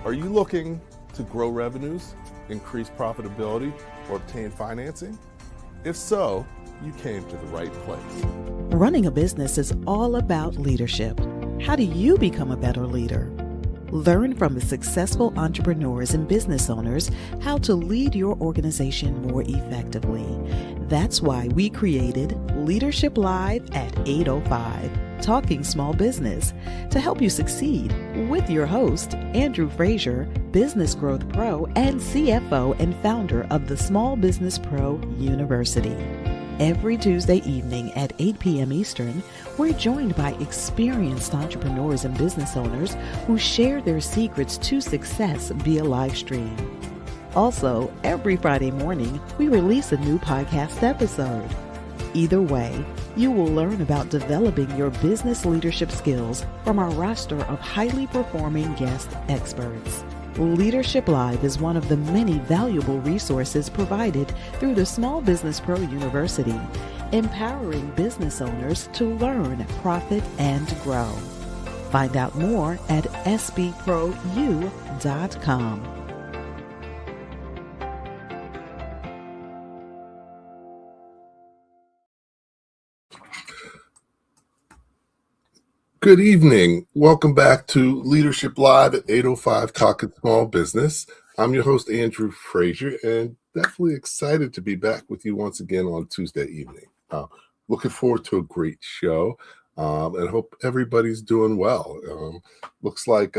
Are you looking to grow revenues, increase profitability, or obtain financing? If so, you came to the right place. Running a business is all about leadership. How do you become a better leader? Learn from the successful entrepreneurs and business owners how to lead your organization more effectively. That's why we created Leadership Live at 8:05, Talking Small Business, to help you succeed with your host, Andrew Frazier, Business Growth Pro and CFO and founder of the Small Business Pro University. Every Tuesday evening at 8 p.m. Eastern, we're joined by experienced entrepreneurs and business owners who share their secrets to success via live stream. Also, every Friday morning, we release a new podcast episode. Either way, you will learn about developing your business leadership skills from our roster of highly performing guest experts. Leadership Live is one of the many valuable resources provided through the Small Business Pro University, empowering business owners to learn, profit, and grow. Find out more at sbprou.com. Good evening. Welcome back to Leadership Live at 8:05 Talking Small Business. I'm your host, Andrew Frazier, and definitely excited to be back with you once again on Tuesday evening. Looking forward to a great show, and hope everybody's doing well. Looks like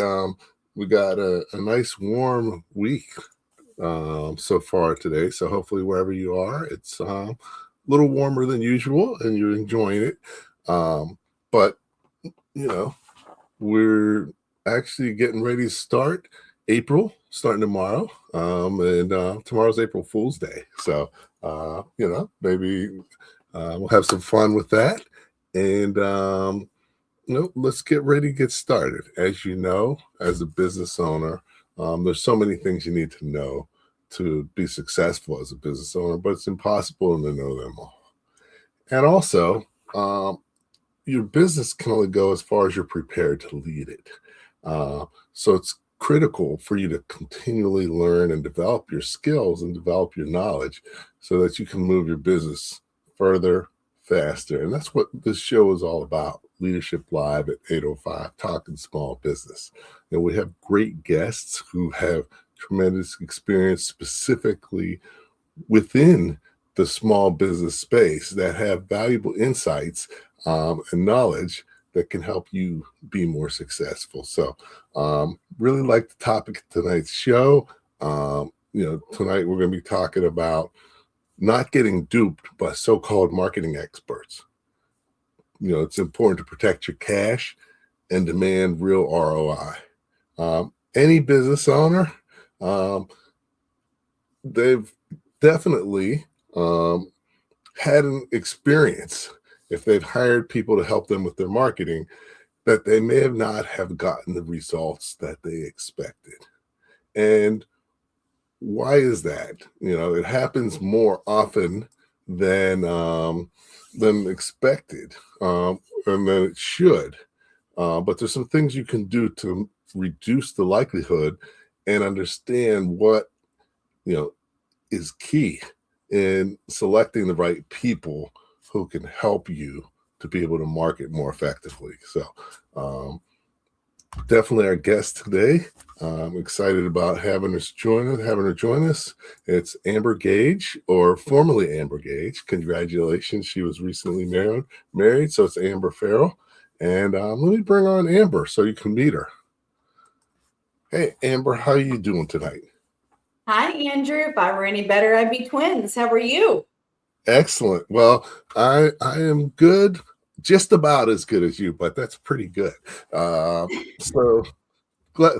we got a nice warm week so far today, so hopefully wherever you are, it's a little warmer than usual and you're enjoying it. But you know, we're actually getting ready to start April, starting tomorrow. And tomorrow's April Fool's Day. So, maybe we'll have some fun with that. And, let's get ready to get started. As you know, as a business owner, there's so many things you need to know to be successful as a business owner, but it's impossible to know them all. And also, your business can only go as far as you're prepared to lead it. So it's critical for you to continually learn and develop your skills and develop your knowledge so that you can move your business further, faster. And that's what this show is all about. Leadership Live at 8:05, Talking Small Business. And we have great guests who have tremendous experience specifically within the small business space that have valuable insights and knowledge that can help you be more successful. So really like the topic of tonight's show. Tonight we're going to be talking about not getting duped by so-called marketing experts. It's important to protect your cash and demand real ROI. Any business owner, they've definitely had an experience if they've hired people to help them with their marketing, that they may have not have gotten the results that they expected. And why is that? It happens more often than expected, and than it should. But there's some things you can do to reduce the likelihood and understand what, is key in selecting the right people who can help you to be able to market more effectively. So definitely our guest today. I'm excited about having her join us. It's Amber Gaige, or formerly Amber Gaige. Congratulations. She was recently married. So it's Amber Farrell. And let me bring on Amber so you can meet her. Hey, Amber, how are you doing tonight? Hi, Andrew. If I were any better, I'd be twins. How are you? Excellent. Well, I am good, just about as good as you, but that's pretty good. So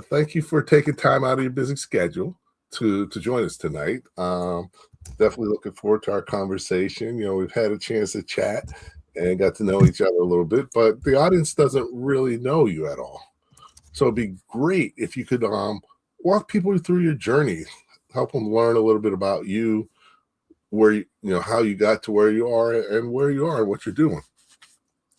thank you for taking time out of your busy schedule to join us tonight. Definitely looking forward to our conversation. We've had a chance to chat and got to know each other a little bit, but the audience doesn't really know you at all. So it'd be great if you could walk people through your journey, help them learn a little bit about you, where how you got to where you are and what you're doing.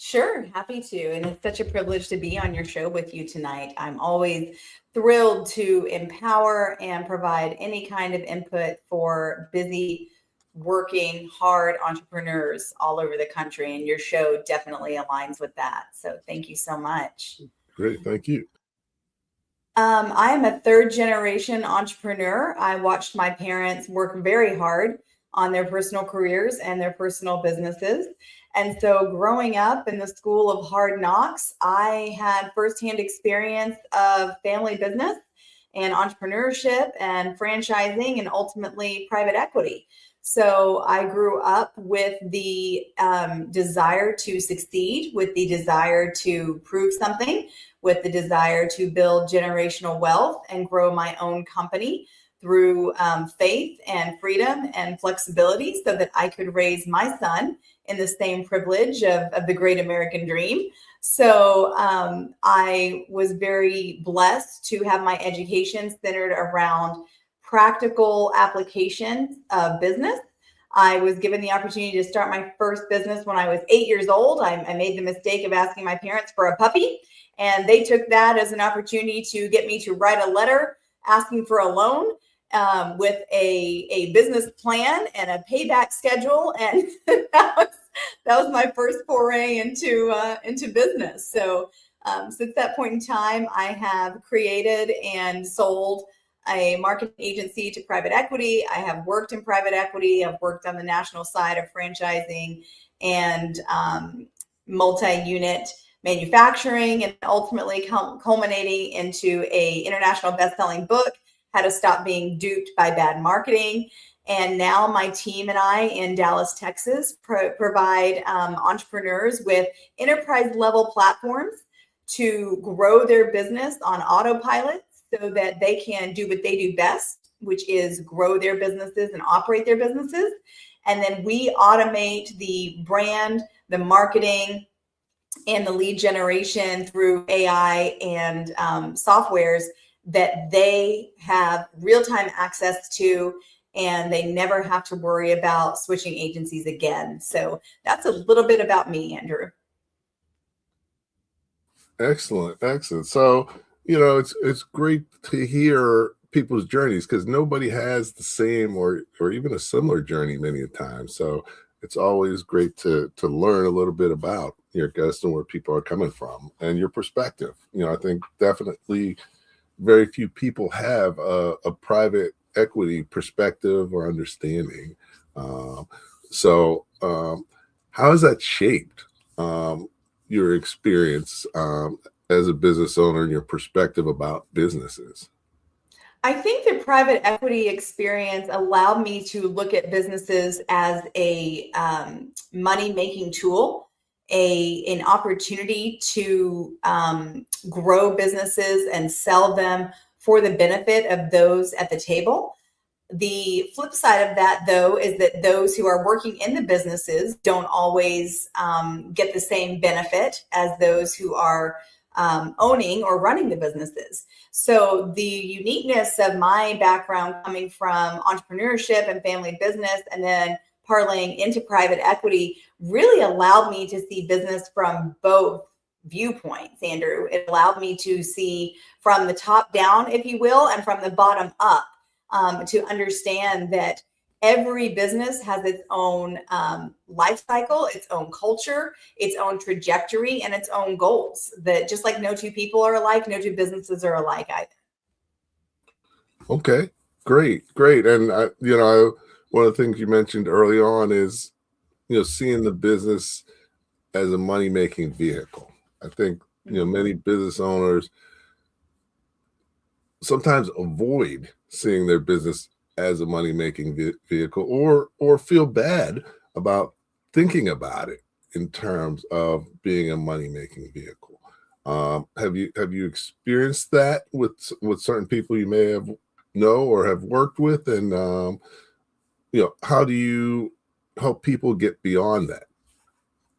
Sure, happy to. And it's such a privilege to be on your show with you tonight. I'm always thrilled to empower and provide any kind of input for busy, working, hard entrepreneurs all over the country. And your show definitely aligns with that. So thank you so much. Great, thank you. I am a third generation entrepreneur. I watched my parents work very hard on their personal careers and their personal businesses. And so growing up in the school of hard knocks, I had firsthand experience of family business and entrepreneurship and franchising and ultimately private equity. So I grew up with the desire to succeed, with the desire to prove something, with the desire to build generational wealth and grow my own company through faith and freedom and flexibility so that I could raise my son in the same privilege of the great American dream. So I was very blessed to have my education centered around practical application of business. I was given the opportunity to start my first business when I was 8 years old. I made the mistake of asking my parents for a puppy, and they took that as an opportunity to get me to write a letter asking for a loan with a business plan and a payback schedule. And that was my first foray into business. So since that point in time, I have created and sold a marketing agency to private equity. I have worked in private equity. I've worked on the national side of franchising and multi-unit manufacturing, and ultimately culminating into a international best-selling book, How to Stop Being Duped by Bad Marketing. And now my team and I in Dallas, Texas, provide entrepreneurs with enterprise level platforms to grow their business on autopilot so that they can do what they do best, which is grow their businesses and operate their businesses. And then we automate the brand, the marketing, and the lead generation through AI and softwares that they have real-time access to, and they never have to worry about switching agencies again. So that's a little bit about me, Andrew. Excellent, excellent. So, it's great to hear people's journeys because nobody has the same or even a similar journey many a time. So it's always great to learn a little bit about your guests and where people are coming from and your perspective. I think definitely very few people have a private equity perspective or understanding. So how has that shaped your experience as a business owner and your perspective about businesses? I think the private equity experience allowed me to look at businesses as a money-making tool, an opportunity to grow businesses and sell them for the benefit of those at the table. The flip side of that, though, is that those who are working in the businesses don't always get the same benefit as those who are owning or running the businesses. So the uniqueness of my background coming from entrepreneurship and family business and then parlaying into private equity really allowed me to see business from both viewpoints, Andrew. It allowed me to see from the top down, if you will, and from the bottom up, to understand that every business has its own life cycle, its own culture, its own trajectory, and its own goals. That just like no two people are alike, no two businesses are alike either. Okay, great. And one of the things you mentioned early on is, seeing the business as a money-making vehicle. I think, many business owners sometimes avoid seeing their business as a money-making vehicle or feel bad about thinking about it in terms of being a money-making vehicle. Have you experienced that with certain people you may have or have worked with? And how do you help people get beyond that?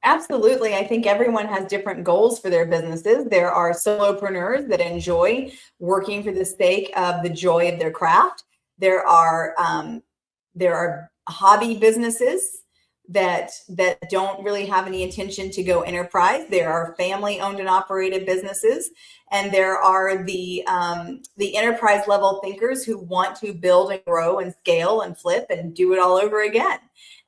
Absolutely. I think everyone has different goals for their businesses. There are solopreneurs that enjoy working for the sake of the joy of their craft. There are hobby businesses that don't really have any intention to go enterprise. There are family owned and operated businesses, and there are the enterprise level thinkers who want to build and grow and scale and flip and do it all over again.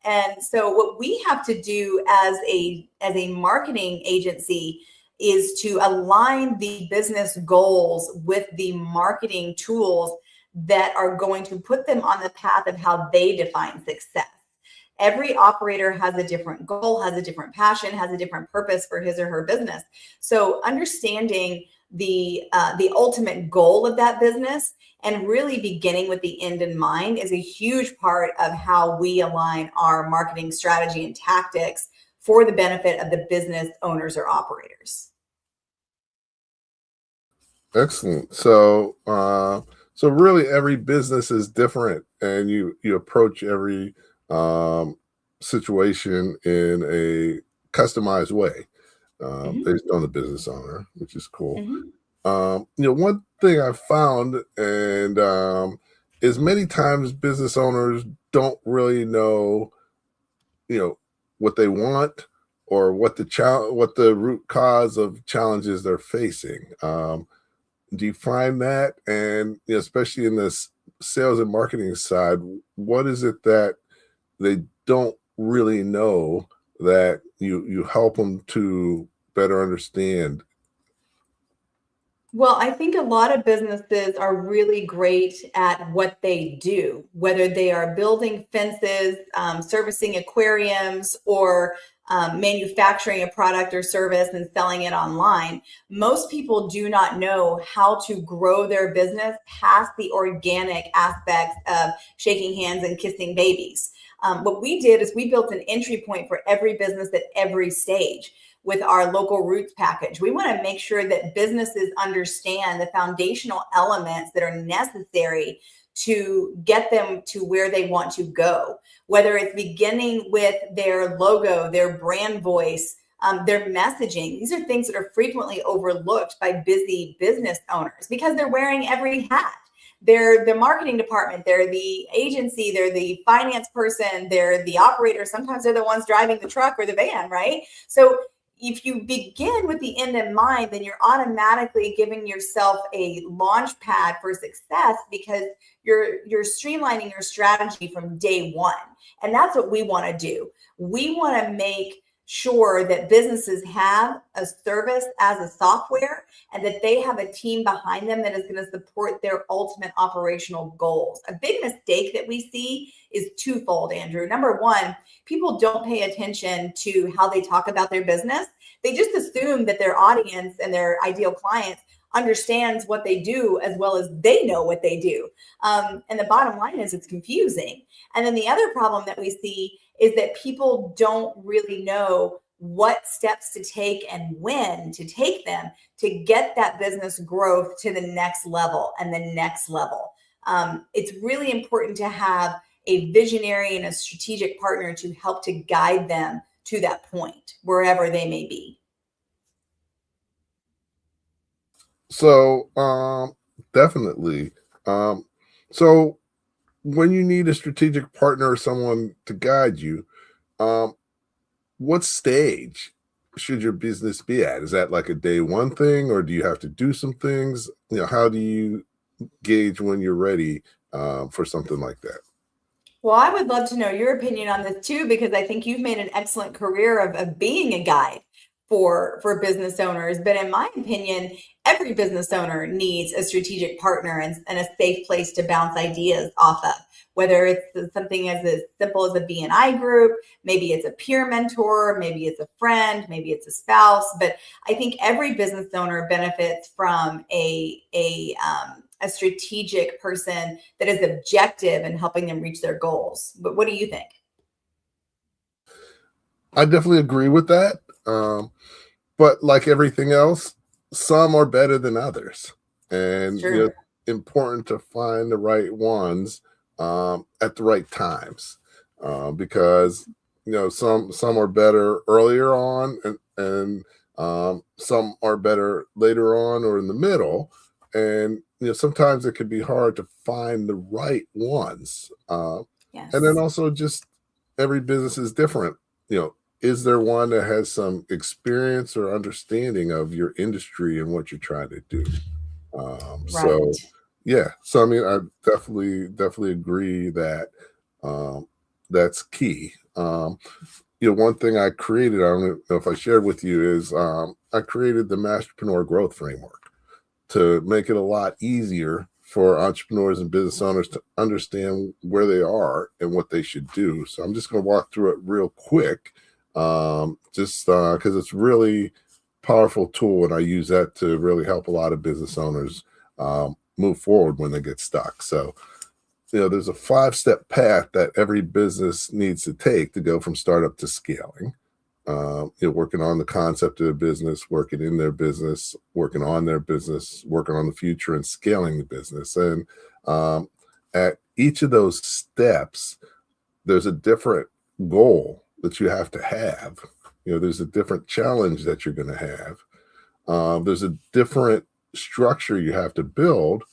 And so what we have to do as a marketing agency is to align the business goals with the marketing tools that are going to put them on the path of how they define success. Every operator has a different goal, has a different passion, has a different purpose for his or her business. So understanding the ultimate goal of that business and really beginning with the end in mind is a huge part of how we align our marketing strategy and tactics for the benefit of the business owners or operators. Excellent. So, so really every business is different, and you approach every situation in a customized way based on the business owner, which is cool. One thing I found, and is many times business owners don't really know, what they want or what the root cause of challenges they're facing. Do you find that? And especially in this sales and marketing side, what is it that they don't really know that you help them to better understand? Well, I think a lot of businesses are really great at what they do, whether they are building fences, servicing aquariums, or manufacturing a product or service and selling it online. Most people do not know how to grow their business past the organic aspects of shaking hands and kissing babies. What we did is we built an entry point for every business at every stage with our local roots package. We want to make sure that businesses understand the foundational elements that are necessary to get them to where they want to go, whether it's beginning with their logo, their brand voice, their messaging. These are things that are frequently overlooked by busy business owners because they're wearing every hat. They're the marketing department, they're the agency, they're the finance person, they're the operator. Sometimes they're the ones driving the truck or the van, right? So if you begin with the end in mind, then you're automatically giving yourself a launch pad for success because you're streamlining your strategy from day one. And that's what we want to do. We want to make sure that businesses have a service as a software and that they have a team behind them that is going to support their ultimate operational goals. A big mistake that we see is twofold, Andrew. Number one, people don't pay attention to how they talk about their business. They just assume that their audience and their ideal clients understands what they do as well as they know what they do. And the bottom line is it's confusing. And then the other problem that we see is that people don't really know what steps to take and when to take them to get that business growth to the next level and the next level. It's really important to have a visionary and a strategic partner to help to guide them to that point, wherever they may be. So definitely. So when you need a strategic partner or someone to guide you, what stage should your business be at? Is that like a day one thing, or do you have to do some things? How do you gauge when you're ready for something like that? Well, I would love to know your opinion on this too, because I think you've made an excellent career of being a guide for business owners. But in my opinion, every business owner needs a strategic partner and a safe place to bounce ideas off of, whether it's something as simple as a BNI group, maybe it's a peer mentor, maybe it's a friend, maybe it's a spouse. But I think every business owner benefits from a strategic person that is objective in helping them reach their goals. But what do you think? I definitely agree with that. But like everything else, some are better than others. And Sure. important to find the right ones at the right times. Because some are better earlier on and some are better later on or in the middle. And sometimes it can be hard to find the right ones. Yes. And then also just every business is different. Is there one that has some experience or understanding of your industry and what you're trying to do? Right. So yeah, so I mean, I definitely agree that um, that's key. One thing I created, I don't know if I shared with you, is I created the Masterpreneur growth framework to make it a lot easier for entrepreneurs and business owners to understand where they are and what they should do. So I'm just going to walk through it real quick, just because it's really powerful tool, and I use that to really help a lot of business owners move forward when they get stuck. So there's a 5-step path that every business needs to take to go from startup to scaling. Working on the concept of their business, working in their business, working on their business, working on the future, and scaling the business. And at each of those steps, there's a different goal that you have to have. There's a different challenge that you're going to have. There's a different structure you have to build,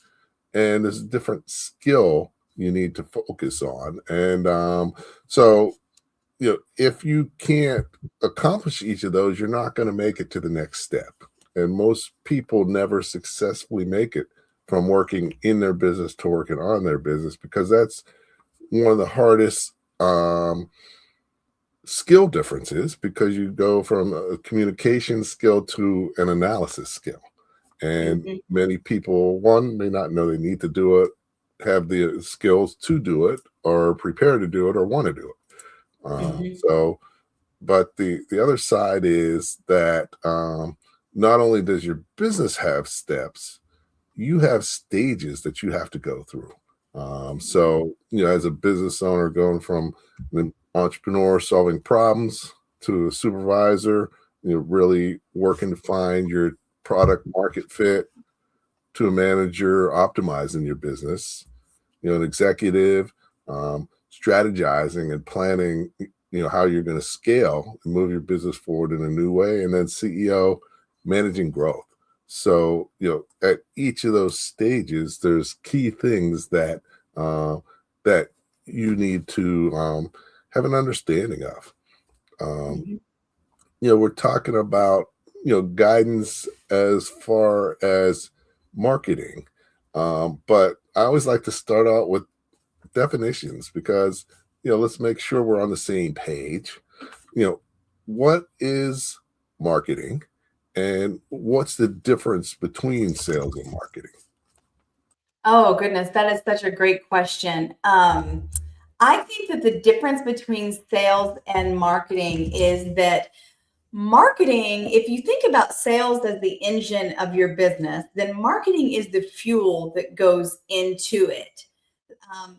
and there's a different skill you need to focus on. And so if you can't accomplish each of those, you're not going to make it to the next step. And most people never successfully make it from working in their business to working on their business, because that's one of the hardest skill differences, because you go from a communication skill to an analysis skill. And many people, one, may not know they need to do it, have the skills to do it, or prepare to do it, or want to do it. But the other side is that not only does your business have steps, you have stages that you have to go through. So, as a business owner, going from an entrepreneur solving problems to a supervisor, really working to find your product market fit, to a manager optimizing your business, an executive strategizing and planning how you're going to scale and move your business forward in a new way, and then CEO managing growth. So at each of those stages, there's key things that that you need to have an understanding of. We're talking about guidance as far as marketing, but I always like to start out with definitions, because let's make sure we're on the same page. What is marketing, and what's the difference between sales and marketing? Oh, goodness. That is such a great question. I think that the difference between sales and marketing is that marketing, if you think about sales as the engine of your business, then marketing is the fuel that goes into it.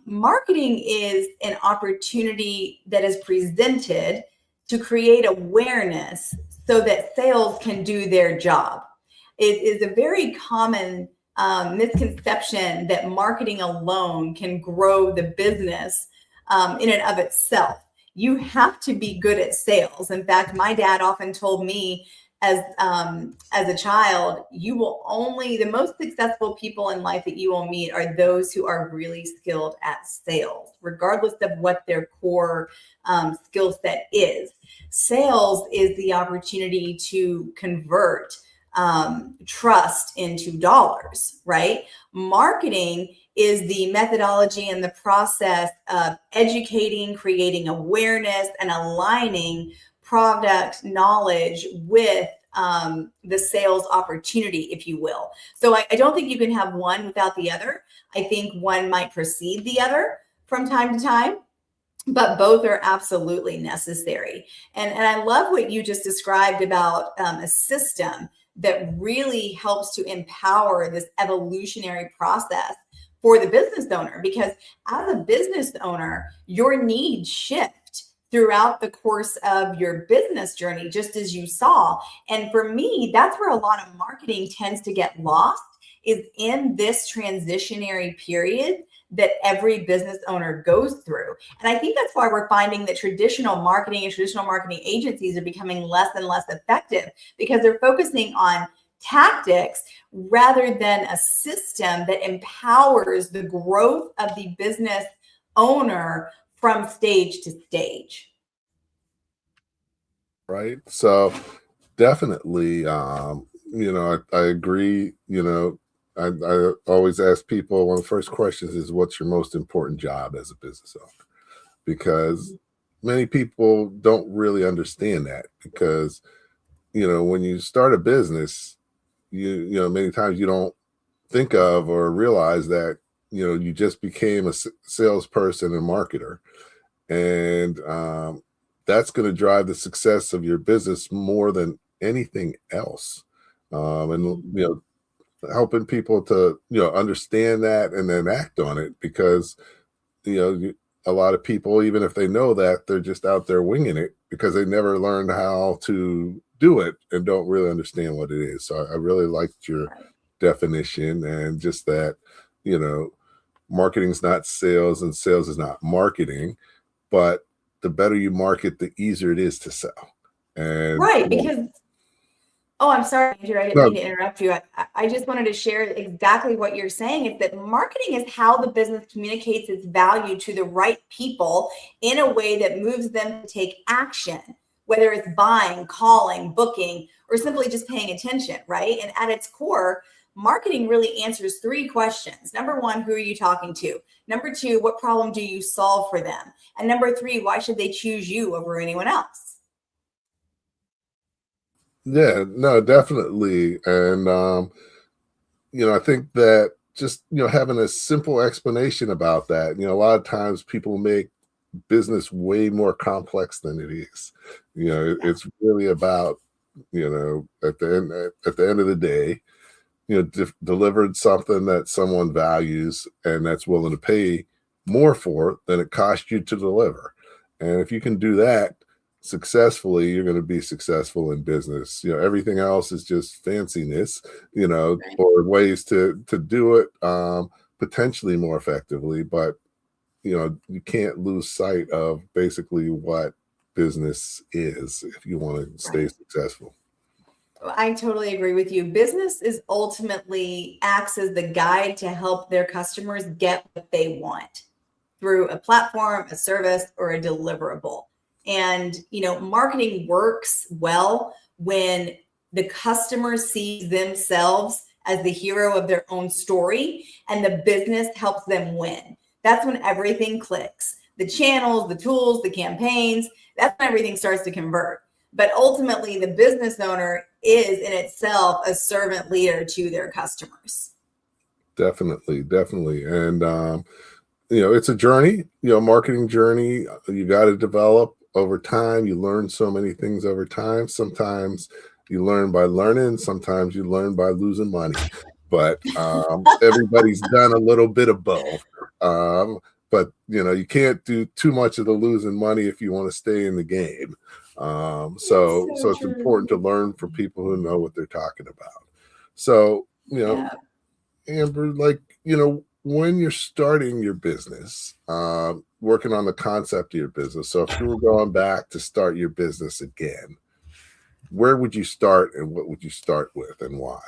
Marketing is an opportunity that is presented to create awareness so that sales can do their job. It is a very common misconception that marketing alone can grow the business in and of itself. You have to be good at sales. In fact, my dad often told me as a child, the most successful people in life that you will meet are those who are really skilled at sales, regardless of what their core skill set is. Sales is the opportunity to convert trust into dollars, right? Marketing is the methodology and the process of educating, creating awareness, and aligning product knowledge with the sales opportunity, if you will. So I don't think you can have one without the other. I think one might precede the other from time to time, but both are absolutely necessary. And I love what you just described about a system that really helps to empower this evolutionary process for the business owner, because as a business owner, your needs shift throughout the course of your business journey, just as you saw. And for me, that's where a lot of marketing tends to get lost, is in this transitionary period that every business owner goes through. And I think that's why we're finding that traditional marketing and traditional marketing agencies are becoming less and less effective, because they're focusing on tactics rather than a system that empowers the growth of the business owner from stage to stage. Right. So definitely, I agree. I always ask people, one of the first questions is, what's your most important job as a business owner? Because many people don't really understand that, because, when you start a business, many times you don't think of or realize that, you just became a salesperson and marketer. And that's going to drive the success of your business more than anything else. And, helping people to, understand that and then act on it, because, a lot of people, even if they know that, they're just out there winging it because they never learned how to do it and don't really understand what it is. So I really liked your definition, and just that, marketing is not sales and sales is not marketing, but the better you market, the easier it is to sell. And Right, because oh, I'm sorry, Andrew, I didn't no, mean to interrupt you. I just wanted to share exactly what you're saying, is that marketing is how the business communicates its value to the right people in a way that moves them to take action, whether it's buying, calling, booking, or simply just paying attention, right? And at its core, marketing really answers three questions. Number one, who are you talking to? Number two, what problem do you solve for them? And number three, why should they choose you over anyone else? yeah, no, definitely. And I think that just, having a simple explanation about that, a lot of times people make business way more complex than it is. It's really about, at the end of the day, delivered something that someone values and that's willing to pay more for than it cost you to deliver. And if you can do that successfully, you're going to be successful in business. Everything else is just fanciness, or ways to do it potentially more effectively. But, you can't lose sight of basically what business is if you want to stay successful. I totally agree with you. Business is ultimately acts as the guide to help their customers get what they want through a platform, a service, or a deliverable. And, marketing works well when the customer sees themselves as the hero of their own story and the business helps them win. That's when everything clicks. The channels, the tools, the campaigns, that's when everything starts to convert. But ultimately, the business owner is in itself a servant leader to their customers. Definitely. And, it's a journey, marketing journey. You got to develop over time. You learn so many things over time. Sometimes you learn by learning, sometimes you learn by losing money. But everybody's done a little bit of both. But you can't do too much of the losing money if you want to stay in the game. So it's important to learn from people who know what they're talking about. So, Amber, when you're starting your business, working on the concept of your business. So if you were going back to start your business again, where would you start and what would you start with and why?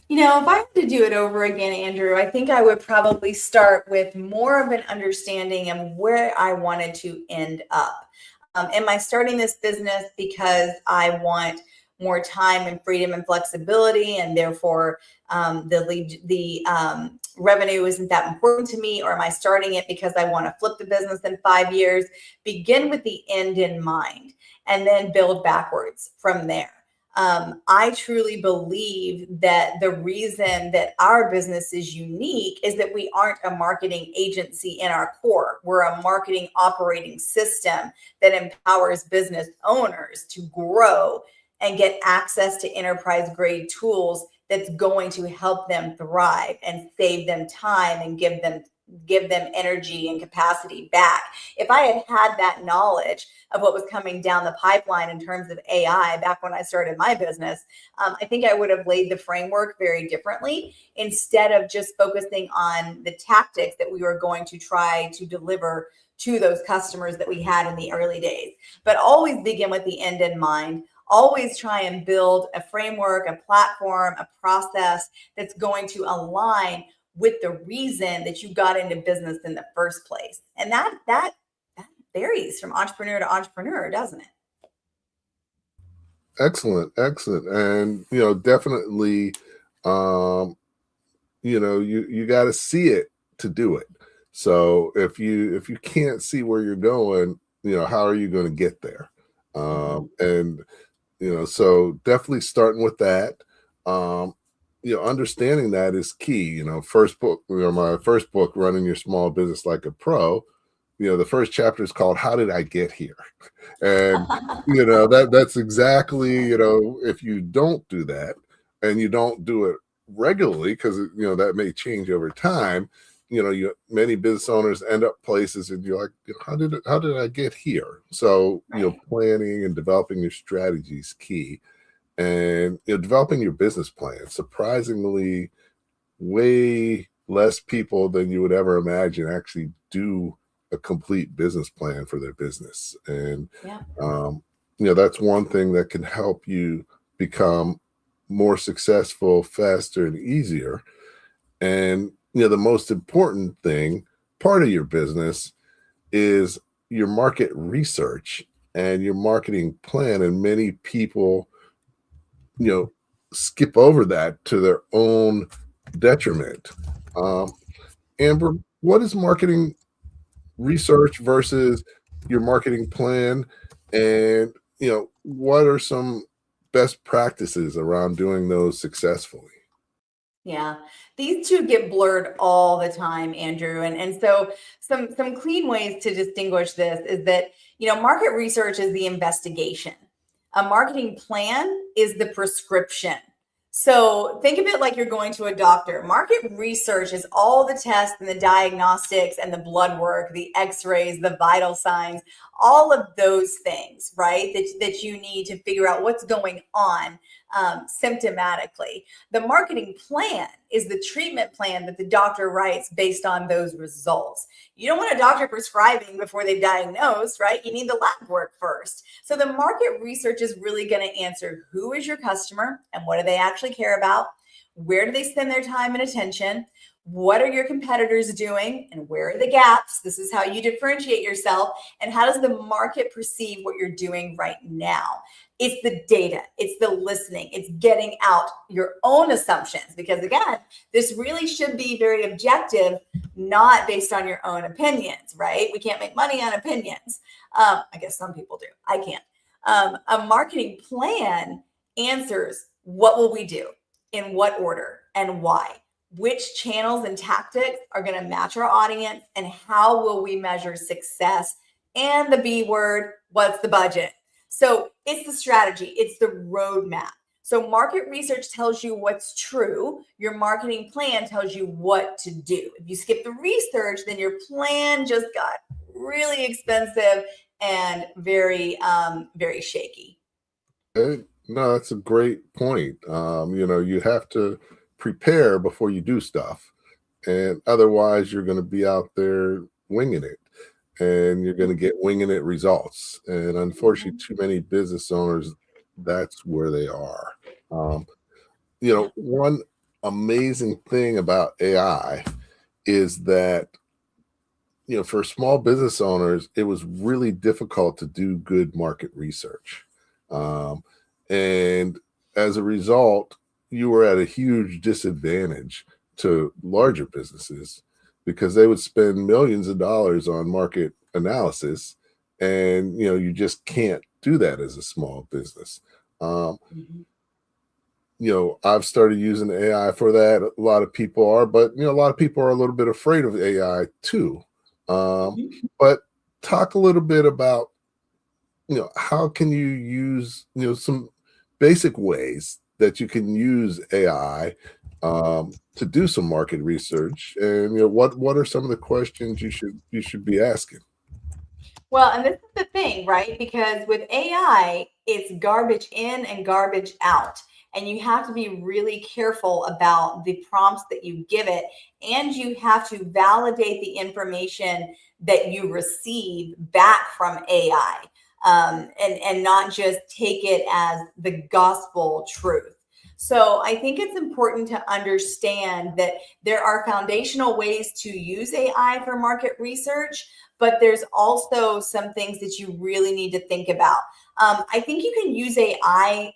If I had to do it over again, Andrew, I think I would probably start with more of an understanding of where I wanted to end up. Am I starting this business because I want more time and freedom and flexibility, and therefore the revenue isn't that important to me? Or am I starting it because I want to flip the business in 5 years? Begin with the end in mind and then build backwards from there. I truly believe that the reason that our business is unique is that we aren't a marketing agency in our core. We're a marketing operating system that empowers business owners to grow and get access to enterprise grade tools that's going to help them thrive and save them time and give them energy and capacity back. If I had had that knowledge of what was coming down the pipeline in terms of AI back when I started my business, I think I would have laid the framework very differently instead of just focusing on the tactics that we were going to try to deliver to those customers that we had in the early days. But always begin with the end in mind. Always try and build a framework, a platform, a process that's going to align with the reason that you got into business in the first place. And that varies from entrepreneur to entrepreneur, doesn't it? Excellent, excellent. And definitely, um, you got to see it to do it. So if you can't see where you're going, how are you going to get there? And so definitely starting with that. Um, understanding that is key. First book, my first book, Running Your Small Business Like a Pro. The first chapter is called "How Did I Get Here?" And that's exactly, if you don't do that and you don't do it regularly, because that may change over time. Many business owners end up places and you're like, how did I get here? So Right. planning and developing your strategy is key, and developing your business plan. Surprisingly, way less people than you would ever imagine actually do a complete business plan for their business. And Yeah. that's one thing that can help you become more successful faster and easier. And the most important thing, part of your business, is your market research and your marketing plan. And many people skip over that to their own detriment. um, Amber, what is marketing research versus your marketing plan? And what are some best practices around doing those successfully? Yeah, these two get blurred all the time, Andrew. And so some clean ways to distinguish this is that, market research is the investigation. A marketing plan is the prescription. So think of it like you're going to a doctor. Market research is all the tests and the diagnostics and the blood work, the x-rays, the vital signs, all of those things, right? That you need to figure out what's going on symptomatically. The marketing plan is the treatment plan that the doctor writes based on those results. You don't want a doctor prescribing before they diagnose, right? You need the lab work first. So the market research is really going to answer who is your customer and what do they actually care about? Where do they spend their time and attention? What are your competitors doing and where are the gaps? This is how you differentiate yourself. And how does the market perceive what you're doing right now? It's the data, it's the listening, it's getting out your own assumptions. Because again, this really should be very objective, not based on your own opinions, right? We can't make money on opinions. I guess some people do. I can't. A marketing plan answers what will we do, in what order, and why. Which channels and tactics are going to match our audience, and how will we measure success? And the B word, what's the budget? So it's the strategy, it's the roadmap. So market research tells you what's true. Your marketing plan tells you what to do. If you skip the research, then your plan just got really expensive and very, very shaky. No, that's a great point. You have to prepare before you do stuff, and otherwise you're going to be out there winging it, and you're going to get winging it results. And unfortunately, too many business owners, that's where they are. Um, Yeah. One amazing thing about AI is that for small business owners, it was really difficult to do good market research. Um, and as a result, you were at a huge disadvantage to larger businesses, because they would spend millions of dollars on market analysis. And, you just can't do that as a small business. Um, Mhm. I've started using AI for that. A lot of people are, but a lot of people are a little bit afraid of AI too. Um, Mhm. but talk a little bit about, how can you use, some basic ways that you can use AI to do some market research, and what are some of the questions you should be asking? Well, and this is the thing, right? Because with AI, it's garbage in and garbage out. And you have to be really careful about the prompts that you give it. And you have to validate the information that you receive back from AI, and not just take it as the gospel truth. So I think it's important to understand that there are foundational ways to use AI for market research, but there's also some things that you really need to think about. I think you can use AI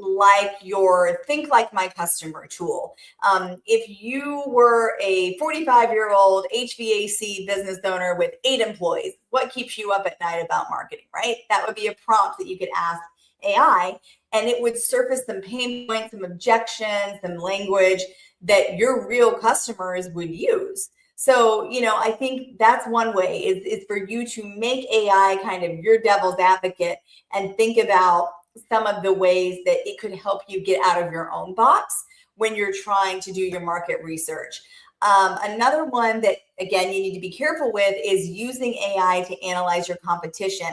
like your Think Like My Customer tool. If you were a 45-year-old HVAC business owner with 8 employees, what keeps you up at night about marketing, right? That would be a prompt that you could ask AI, and it would surface some pain points, some objections, some language that your real customers would use. So, I think that's one way is for you to make AI kind of your devil's advocate and think about some of the ways that it could help you get out of your own box when you're trying to do your market research. Another one that, again, you need to be careful with is using AI to analyze your competition.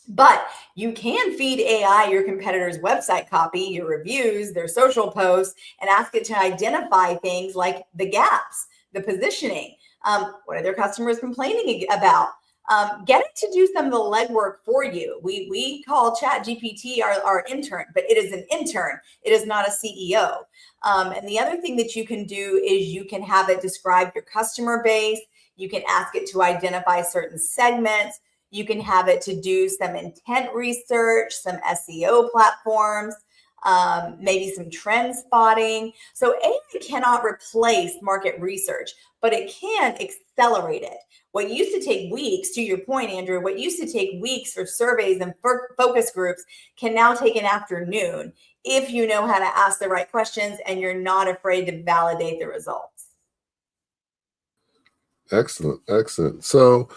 But you can feed AI your competitor's website copy, your reviews, their social posts, and ask it to identify things like the gaps, the positioning. What are their customers complaining about? Get it to do some of the legwork for you. We call ChatGPT our intern, but it is an intern. It is not a CEO. And the other thing that you can do is you can have it describe your customer base. You can ask it to identify certain segments. You can have it to do some intent research, some SEO platforms, maybe some trend spotting. So AI cannot replace market research, but it can accelerate it. What used to take weeks, to your point, Andrew, what used to take weeks for surveys and focus groups can now take an afternoon if you know how to ask the right questions and you're not afraid to validate the results. Excellent. Excellent. So,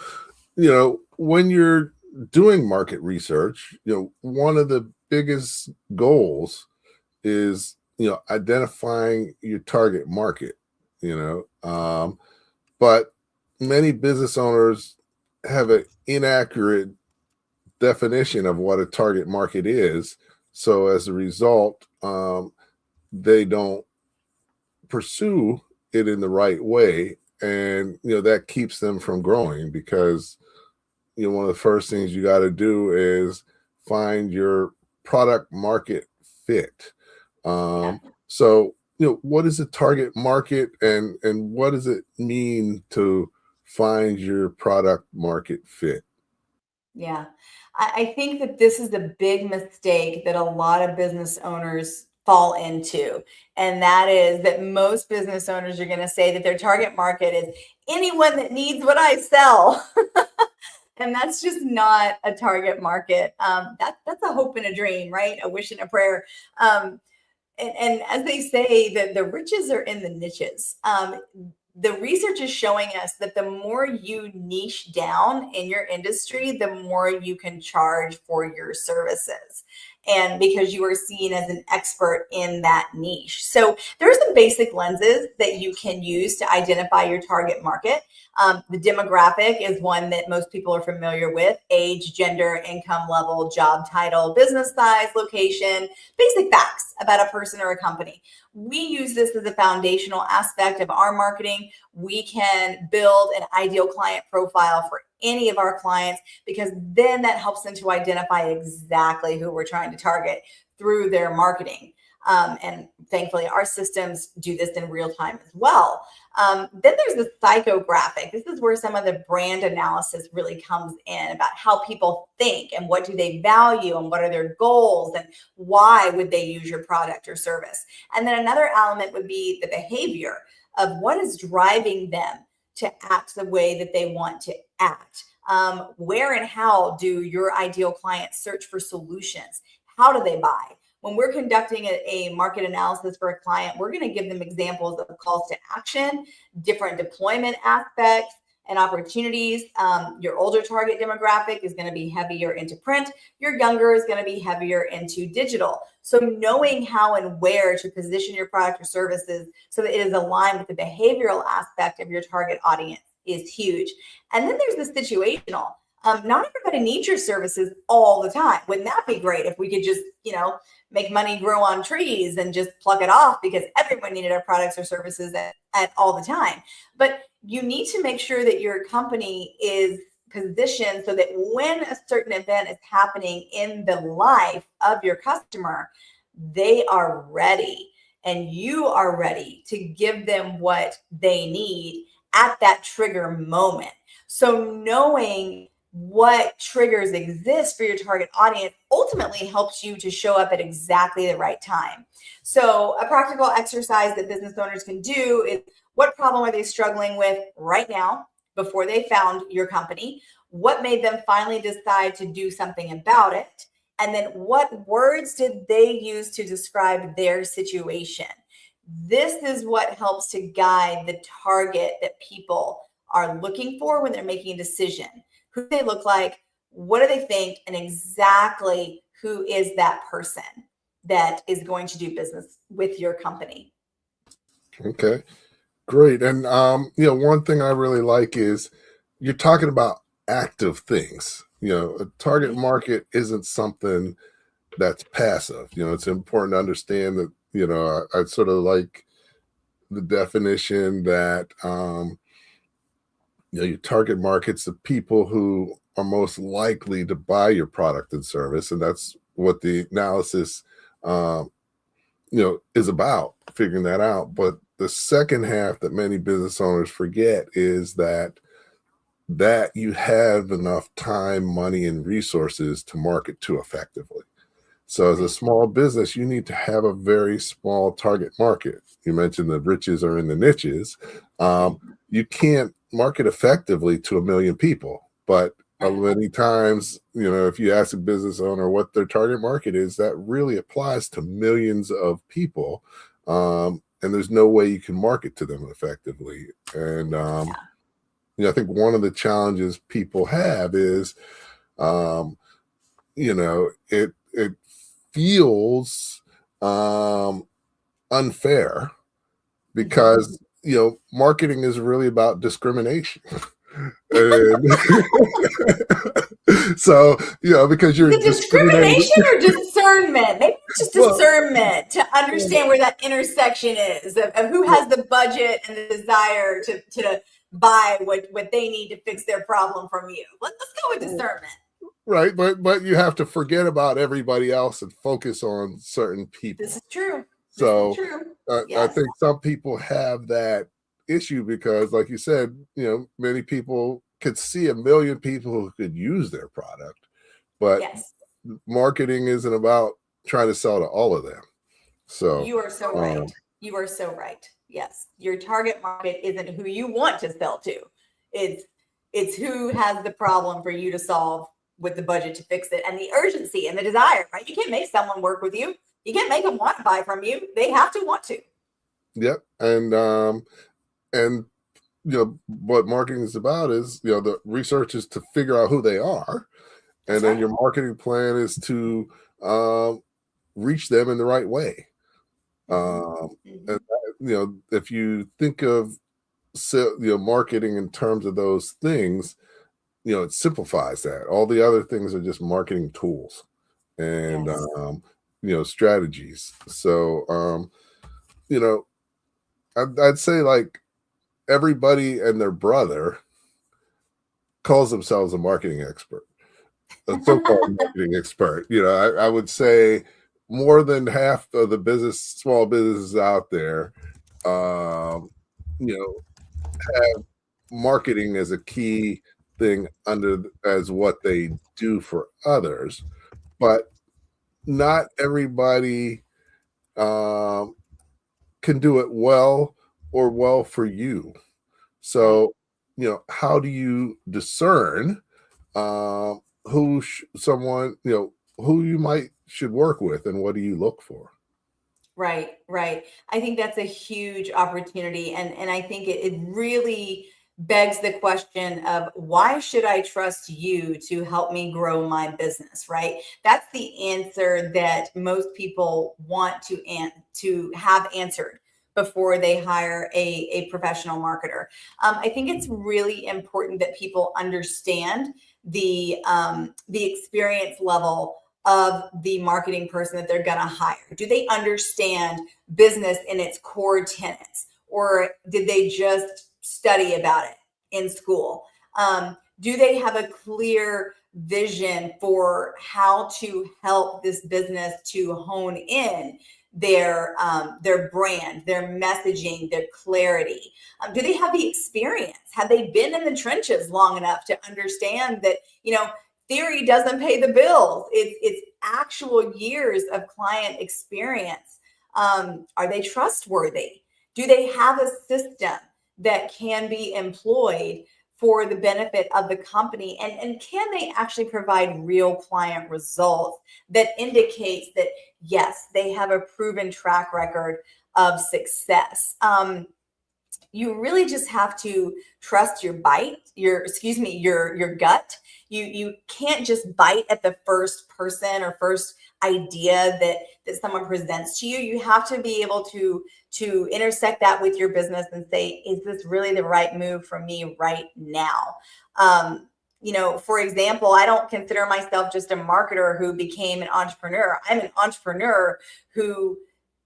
when you're doing market research, one of the biggest goals is, identifying your target market, but many business owners have an inaccurate definition of what a target market is. So as a result, they don't pursue it in the right way. And, that keeps them from growing because, one of the first things you got to do is find your product market fit. So, what is a target market and what does it mean to find your product market fit? Yeah, I think that this is a big mistake that a lot of business owners fall into. And that is that most business owners are going to say that their target market is anyone that needs what I sell. And that's just not a target market. That's a hope and a dream, right? A wish and a prayer. And as they say, that the riches are in the niches. The research is showing us that the more you niche down in your industry, the more you can charge for your services. And because you are seen as an expert in that niche. So there are some basic lenses that you can use to identify your target market. The demographic is one that most people are familiar with: age, gender, income level, job title, business size, location, basic facts about a person or a company. We use this as a foundational aspect of our marketing. We can build an ideal client profile for any of our clients because then that helps them to identify exactly who we're trying to target through their marketing. And thankfully, our systems do this in real time as well. Then there's the psychographic. This is where some of the brand analysis really comes in about how people think and what do they value and what are their goals and why would they use your product or service. And then another element would be the behavior of what is driving them to act the way that they want to act. Where and how do your ideal clients search for solutions? How do they buy? When we're conducting a market analysis for a client, we're going to give them examples of calls to action, different deployment aspects and opportunities. Your older target demographic is going to be heavier into print. Your younger is going to be heavier into digital. So knowing how and where to position your product or services so that it is aligned with the behavioral aspect of your target audience is huge. And then there's the situational. Not everybody needs your services all the time. Wouldn't that be great if we could just, make money grow on trees and just pluck it off because everyone needed our products or services at all the time? But you need to make sure that your company is positioned so that when a certain event is happening in the life of your customer, they are ready and you are ready to give them what they need at that trigger moment. So knowing what triggers exist for your target audience ultimately helps you to show up at exactly the right time. So a practical exercise that business owners can do is, what problem are they struggling with right now before they found your company? What made them finally decide to do something about it? And then what words did they use to describe their situation? This is what helps to guide the target that people are looking for when they're making a decision. Who do they look like? What do they think? And exactly who is that person that is going to do business with your company? Okay, great. And one thing I really like is you're talking about active things. A target market isn't something that's passive. It's important to understand that, I sort of like the definition that, your target market's the people who are most likely to buy your product and service. And that's what the analysis, is about, figuring that out. But the second half that many business owners forget is that you have enough time, money, and resources to market to effectively. So as a small business, you need to have a very small target market. You mentioned the riches are in the niches. You can't market effectively to 1 million people, but many times, if you ask a business owner what their target market is, that really applies to millions of people. And there's no way you can market to them effectively. And, I think one of the challenges people have is, it feels unfair because marketing is really about discrimination. And so because you're discrimination or discernment, maybe just discernment to understand where that intersection is of who has the budget and the desire to buy what they need to fix their problem from you. Let's go with discernment. Right, but you have to forget about everybody else and focus on certain people. This is true. So I think some people have that issue because, like you said, many people could see 1 million people who could use their product, but marketing isn't about trying to sell to all of them. So you are so right. You are so right. Yes, your target market isn't who you want to sell to. It's who has the problem for you to solve with the budget to fix it and the urgency and the desire, right? You can't make someone work with you. You can't make them want to buy from you. They have to want to. Yep. And what marketing is about is, the research is to figure out who they are. And then your marketing plan is to reach them in the right way. And if you think of marketing in terms of those things, it simplifies that. All the other things are just marketing tools and strategies. So I'd say like everybody and their brother calls themselves a marketing expert, a so-called marketing expert. I would say more than half of the small businesses out there, have marketing as a key thing as what they do for others, but not everybody can do it well or well for you. So, how do you discern who you should work with, and what do you look for? Right. I think that's a huge opportunity. And I think it really begs the question of, why should I trust you to help me grow my business, right? That's the answer that most people want to have answered before they hire a professional marketer. I think it's really important that people understand the experience level of the marketing person that they're going to hire. Do they understand business in its core tenets, or did they just study about it in school? Do they have a clear vision for how to help this business to hone in their brand, their messaging, their clarity? Do they have the experience? Have they been in the trenches long enough to understand that, theory doesn't pay the bills? It's actual years of client experience. Are they trustworthy? Do they have a system that can be employed for the benefit of the company? And can they actually provide real client results that indicates that, yes, they have a proven track record of success? You really just have to trust your gut. You can't just bite at the first person or first idea that someone presents to you. You have to be able to intersect that with your business and say, is this really the right move for me right now? For example, I don't consider myself just a marketer who became an entrepreneur. I'm an entrepreneur who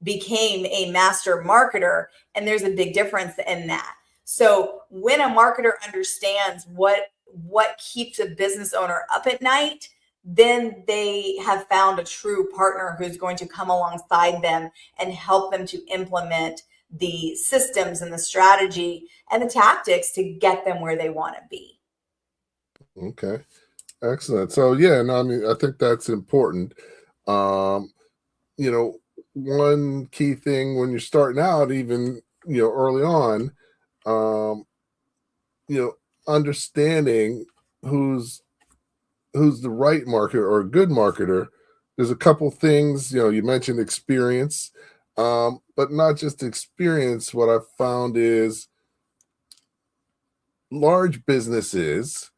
became a master marketer, and there's a big difference in that. So when a marketer understands what keeps a business owner up at night, then they have found a true partner who's going to come alongside them and help them to implement the systems and the strategy and the tactics to get them where they want to be. Okay, excellent. So yeah, no, I mean, I think that's important. One key thing when you're starting out, even early on, understanding who's the right marketer or a good marketer. There's a couple things. You mentioned experience, but not just experience. What I've found is large businesses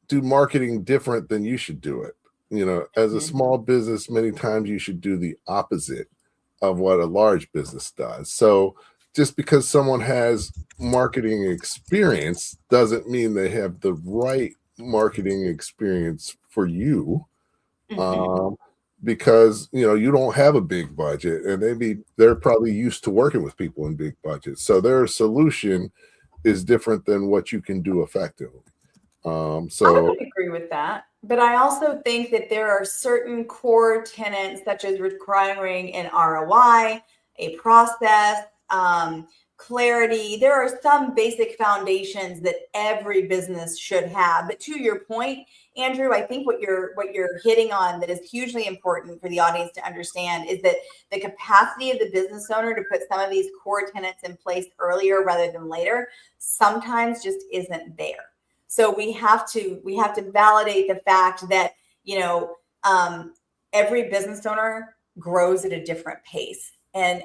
do marketing different than you should do it. As a small business, many times you should do the opposite of what a large business does. So just because someone has marketing experience doesn't mean they have the right marketing experience for you. Because you don't have a big budget, and they're probably used to working with people in big budgets. So their solution is different than what you can do effectively. I would agree with that. But I also think that there are certain core tenets, such as requiring an ROI, a process, clarity. There are some basic foundations that every business should have. But to your point, Andrew, I think what you're hitting on that is hugely important for the audience to understand is that the capacity of the business owner to put some of these core tenets in place earlier rather than later sometimes just isn't there. So we have to validate the fact that every business owner grows at a different pace, and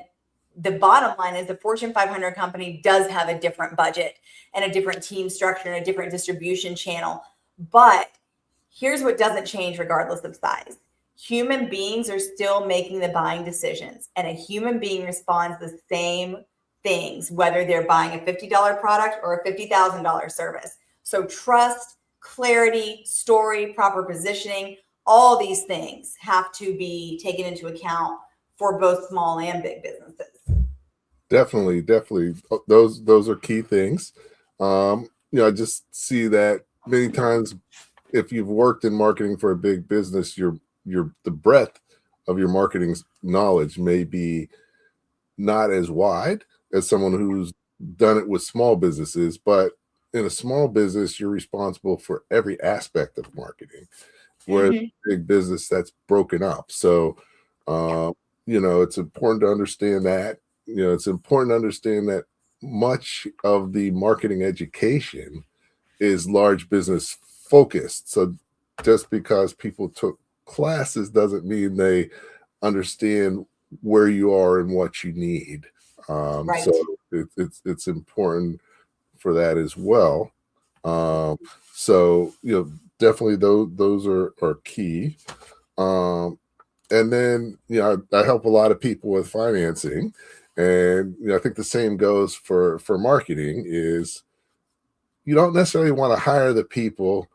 the bottom line is the Fortune 500 company does have a different budget and a different team structure and a different distribution channel. But here's what doesn't change regardless of size. Human beings are still making the buying decisions, and a human being responds the same things, whether they're buying a $50 product or a $50,000 service. So trust, clarity, story, proper positioning, all these things have to be taken into account for both small and big businesses. Definitely. Those are key things. I just see that many times if you've worked in marketing for a big business, the breadth of your marketing knowledge may be not as wide as someone who's done it with small businesses, but in a small business, you're responsible for every aspect of marketing, whereas a big business, that's broken up. So, it's important to understand that. It's important to understand that much of the marketing education is large business focused. So just because people took classes doesn't mean they understand where you are and what you need. Right. So it's important for that as well. Definitely those are key. And then, I help a lot of people with financing, and I think the same goes for marketing. Is you don't necessarily want to hire the people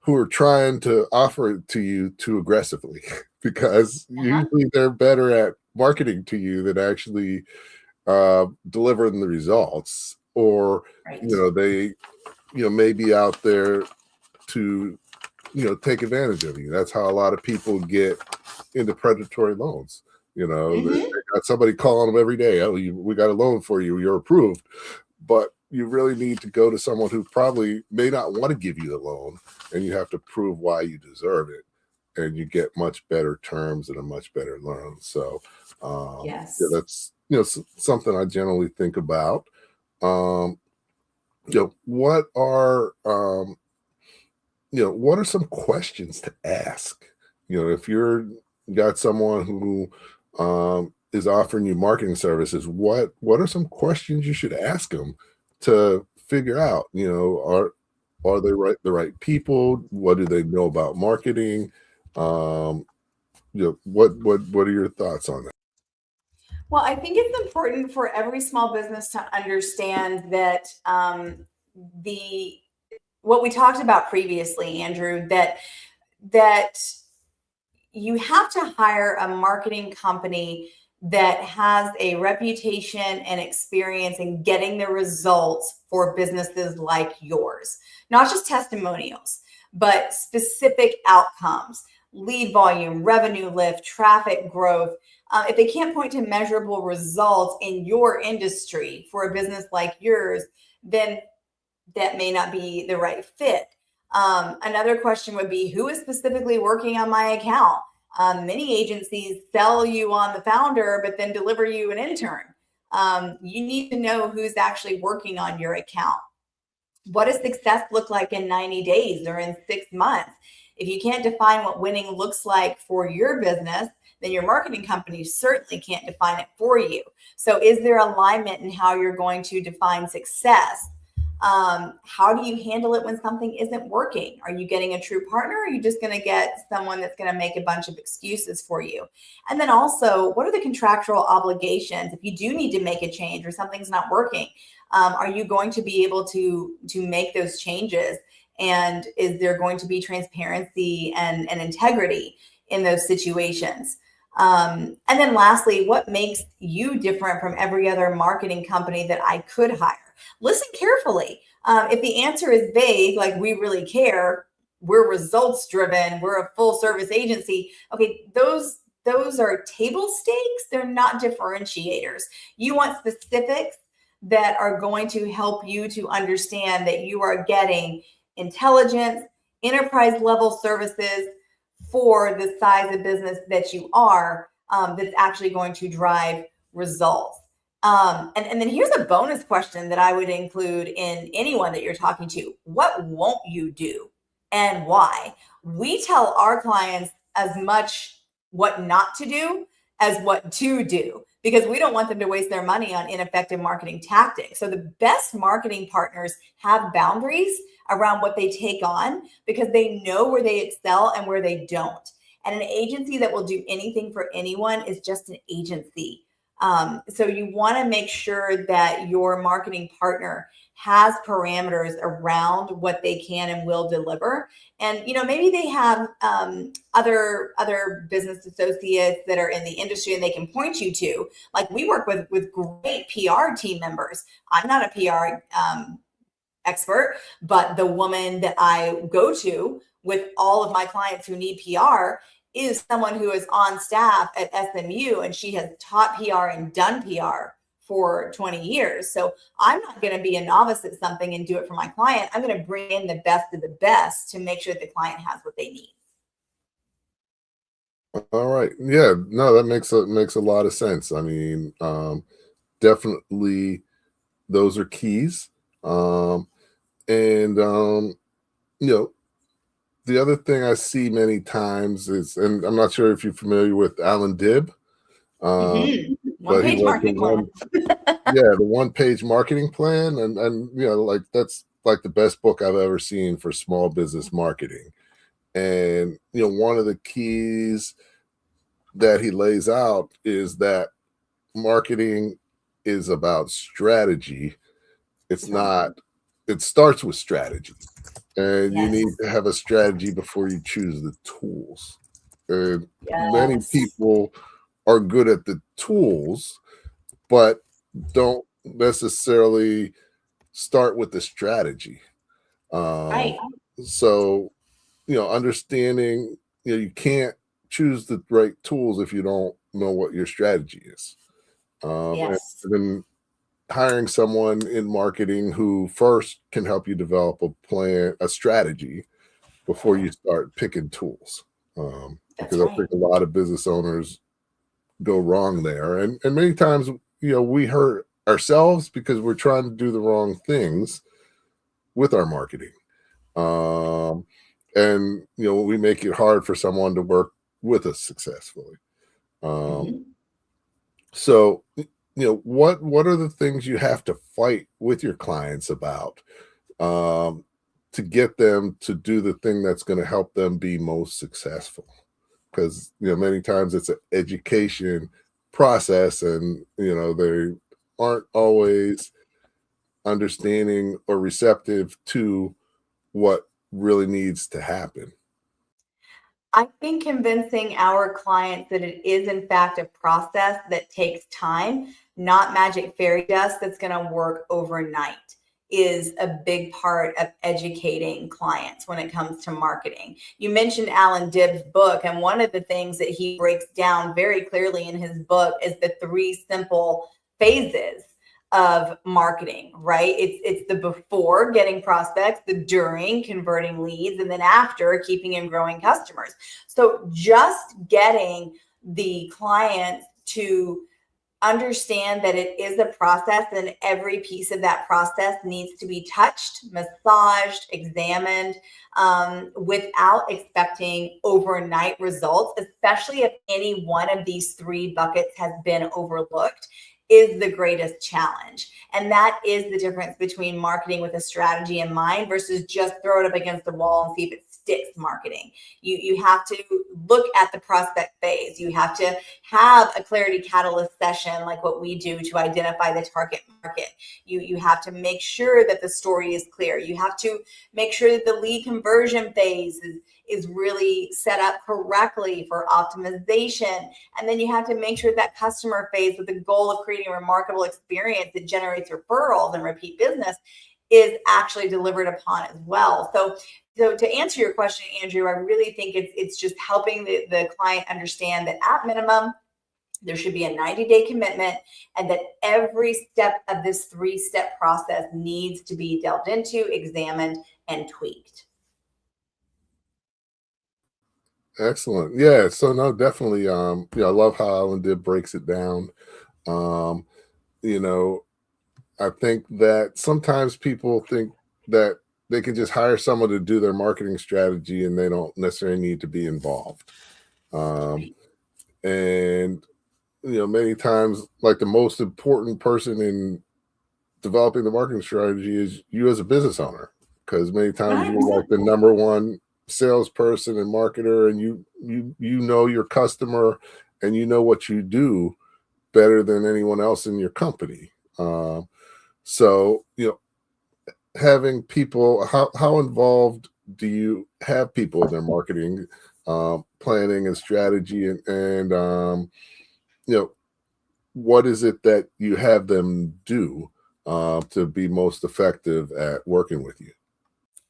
who are trying to offer it to you too aggressively, because usually they're better at marketing to you than actually delivering the results, or they may be out there to take advantage of you. That's how a lot of people get into predatory loans. They got somebody calling them every day. Oh, we got a loan for you. You're approved. But you really need to go to someone who probably may not want to give you the loan, and you have to prove why you deserve it. And you get much better terms and a much better loan. So Yes. that's something I generally think about. What are what are some questions to ask? If you're got someone who is offering you marketing services, what are some questions you should ask them to figure out, are they the right people? What do they know about marketing? What are your thoughts on that? Well, I think it's important for every small business to understand that what we talked about previously, Andrew, that you have to hire a marketing company that has a reputation and experience in getting the results for businesses like yours, not just testimonials, but specific outcomes, lead volume, revenue lift, traffic growth. If they can't point to measurable results in your industry for a business like yours, then that may not be the right fit. Another question would be, who is specifically working on my account? Many agencies sell you on the founder, but then deliver you an intern. You need to know who's actually working on your account. What does success look like in 90 days or in 6 months? If you can't define what winning looks like for your business, then your marketing company certainly can't define it for you. So is there alignment in how you're going to define success? How do you handle it when something isn't working? Are you getting a true partner, or are you just going to get someone that's going to make a bunch of excuses for you? And then also, what are the contractual obligations? If you do need to make a change or something's not working, are you going to be able to make those changes? And is there going to be transparency and integrity in those situations? And then lastly, what makes you different from every other marketing company that I could hire? Listen carefully. If the answer is vague, like we really care, we're results driven, we're a full service agency. Okay, those are table stakes. They're not differentiators. You want specifics that are going to help you to understand that you are getting intelligence, enterprise level services for the size of business that you are, that's actually going to drive results. And then here's a bonus question that I would include in anyone that you're talking to. What won't you do and why? We tell our clients as much what not to do as what to do, because we don't want them to waste their money on ineffective marketing tactics. So the best marketing partners have boundaries around what they take on, because they know where they excel and where they don't. And an agency that will do anything for anyone is just an agency. So you want to make sure that your marketing partner has parameters around what they can and will deliver. And, maybe they have other business associates that are in the industry and they can point you to. Like, we work with great PR team members. I'm not a PR expert, but the woman that I go to with all of my clients who need PR is someone who is on staff at SMU, and she has taught PR and done PR for 20 years. So I'm not going to be a novice at something and do it for my client. I'm going to bring in the best of the best to make sure the client has what they need. All right. Yeah, no, that makes a lot of sense. I mean, definitely those are keys. The other thing I see many times is, and I'm not sure if you're familiar with Alan Dibb, but he wants the one-page marketing plan, and like that's like the best book I've ever seen for small business marketing. And one of the keys that he lays out is that marketing is about strategy. It's not. It starts with strategy. And you need to have a strategy before you choose the tools. And many people are good at the tools, but don't necessarily start with the strategy. Right. So, understanding, you can't choose the right tools if you don't know what your strategy is. And Yes. then hiring someone in marketing who first can help you develop a plan, a strategy before you start picking tools. That's Because I right. think a lot of business owners go wrong there. And many times, we hurt ourselves because we're trying to do the wrong things with our marketing. Um, and we make it hard for someone to work with us successfully. Um, Mhm. so what are the things you have to fight with your clients about, um, to get them to do the thing that's going to help them be most successful? Because many times it's an education process, and they aren't always understanding or receptive to what really needs to happen. I think convincing our clients that it is, in fact, a process that takes time, not magic fairy dust that's going to work overnight, is a big part of educating clients when it comes to marketing. You mentioned Alan Dibb's book, and one of the things that he breaks down very clearly in his book is the three simple phases of marketing, right? It's the before, getting prospects, the during, converting leads, and then after, keeping and growing customers. So just getting the clients to understand that it is a process, and every piece of that process needs to be touched, massaged, examined, without expecting overnight results, especially if any one of these three buckets has been overlooked, is the greatest challenge. And that is the difference between marketing with a strategy in mind versus just throw it up against the wall and see if it sticks marketing. You have to look at the prospect phase. You have to have a clarity catalyst session like what we do to identify the target market. You have to make sure that the story is clear. You have to make sure that the lead conversion phase is really set up correctly for optimization. And then you have to make sure that customer phase, with the goal of creating a remarkable experience that generates referrals and repeat business, is actually delivered upon as well. So to answer your question, Andrew, I really think it's just helping the client understand that at minimum, there should be a 90-day commitment, and that every step of this three-step process needs to be delved into, examined, and tweaked. Excellent. Yeah. So no, definitely. I love how Alan Dibb breaks it down. Um, you know, I think that sometimes people think that they can just hire someone to do their marketing strategy and they don't necessarily need to be involved. Um, Right. and many times, like, the most important person in developing the marketing strategy is you as a business owner, because many times you're like 100%. the number one salesperson and marketer, and you know your customer, and you know what you do better than anyone else in your company. So having people, how involved do you have people in their marketing, planning and strategy, and you know what is it that you have them do, to be most effective at working with you?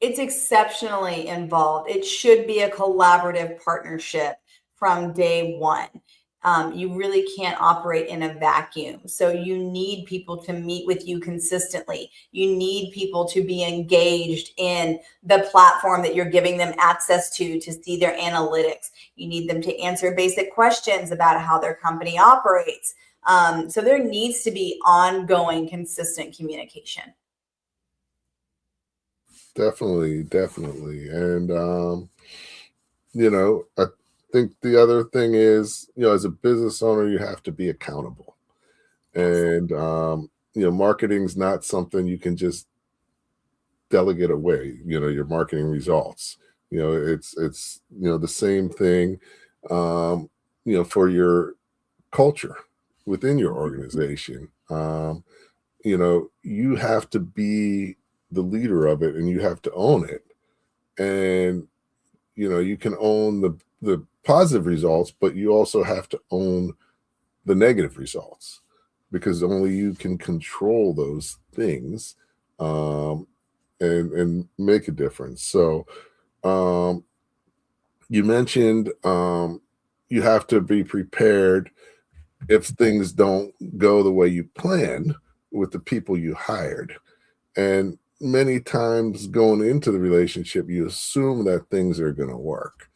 It's exceptionally involved. It should be a collaborative partnership from day one. You really can't operate in a vacuum. So you need people to meet with you consistently. You need people to be engaged in the platform that you're giving them access to see their analytics. You need them to answer basic questions about how their company operates. So there needs to be ongoing, consistent communication. Definitely, definitely. And I think the other thing is, as a business owner, you have to be accountable. Yes. And marketing's not something you can just delegate away, your marketing results. It's the same thing, for your culture within your organization. You have to be the leader of it, and you have to own it. And you can own the positive results, but you also have to own the negative results, because only you can control those things, and make a difference. So, um You mentioned you have to be prepared if things don't go the way you planned with the people you hired. And many times going into the relationship, you assume that things are going to work.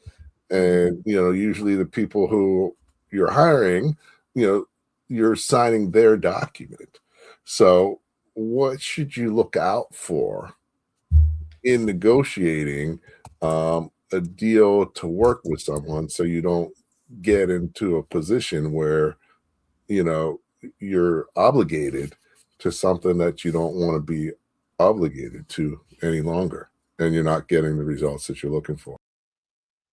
And, usually the people who you're hiring, you're signing their document. So what should you look out for in negotiating a deal to work with someone so you don't get into a position where, you're obligated to something that you don't want to be obligated to any longer, and you're not getting the results that you're looking for?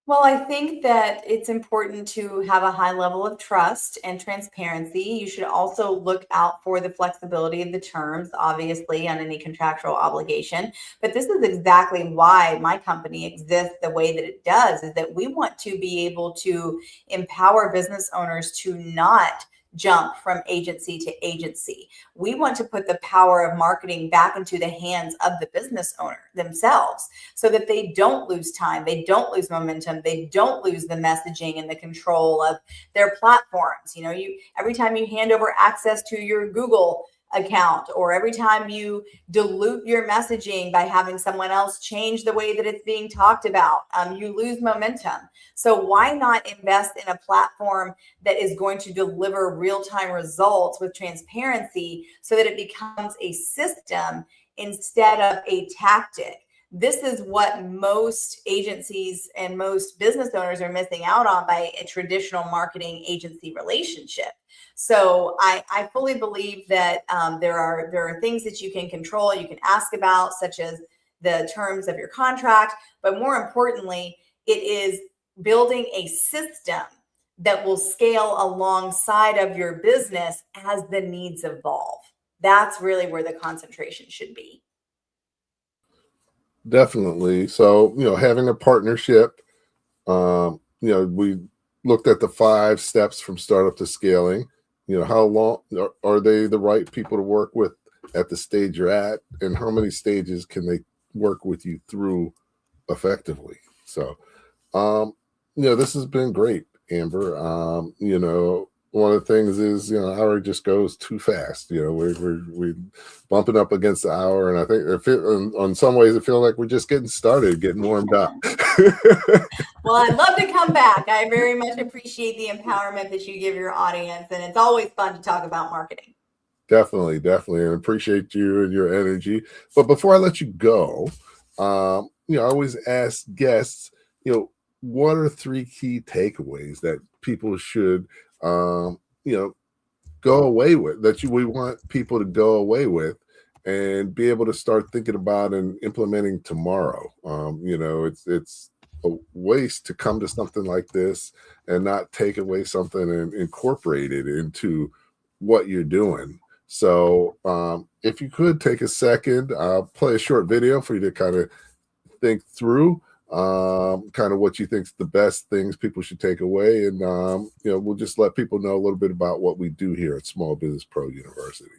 Well, I think that it's important to have a high level of trust and transparency. You should also look out for the flexibility of the terms, obviously, on any contractual obligation. But this is exactly why my company exists the way that it does, is that we want to be able to empower business owners to not jump from agency to agency. We want to put the power of marketing back into the hands of the business owner themselves so that they don't lose time, they don't lose momentum, they don't lose the messaging and the control of their platforms. Every time you hand over access to your Google account, or every time you dilute your messaging by having someone else change the way that it's being talked about, you lose momentum. So why not invest in a platform that is going to deliver real-time results with transparency so that it becomes a system instead of a tactic? This is what most agencies and most business owners are missing out on by a traditional marketing agency relationship. So I fully believe that there are things that you can control, you can ask about, such as the terms of your contract. But more importantly, it is building a system that will scale alongside of your business as the needs evolve. That's really where the concentration should be. Definitely. So, having a partnership, we looked at the 5 steps from startup to scaling. How long are they the right people to work with at the stage you're at, and how many stages can they work with you through effectively? So, this has been great, Amber. One of the things is, the hour just goes too fast. We're bumping up against the hour, and I think on some ways it feels like we're just getting started, getting warmed up. Well, I'd love to come back. I very much appreciate the empowerment that you give your audience, and it's always fun to talk about marketing. Definitely, and appreciate you and your energy. But before I let you go, I always ask guests, what are 3 key takeaways that people should go away with, that we want people to go away with and be able to start thinking about and implementing tomorrow? It's a waste to come to something like this and not take away something and incorporate it into what you're doing. So if you could take a second, I'll play a short video for you to kind of think through kind of what you think is the best things people should take away. And, we'll just let people know a little bit about what we do here at Small Business Pro University.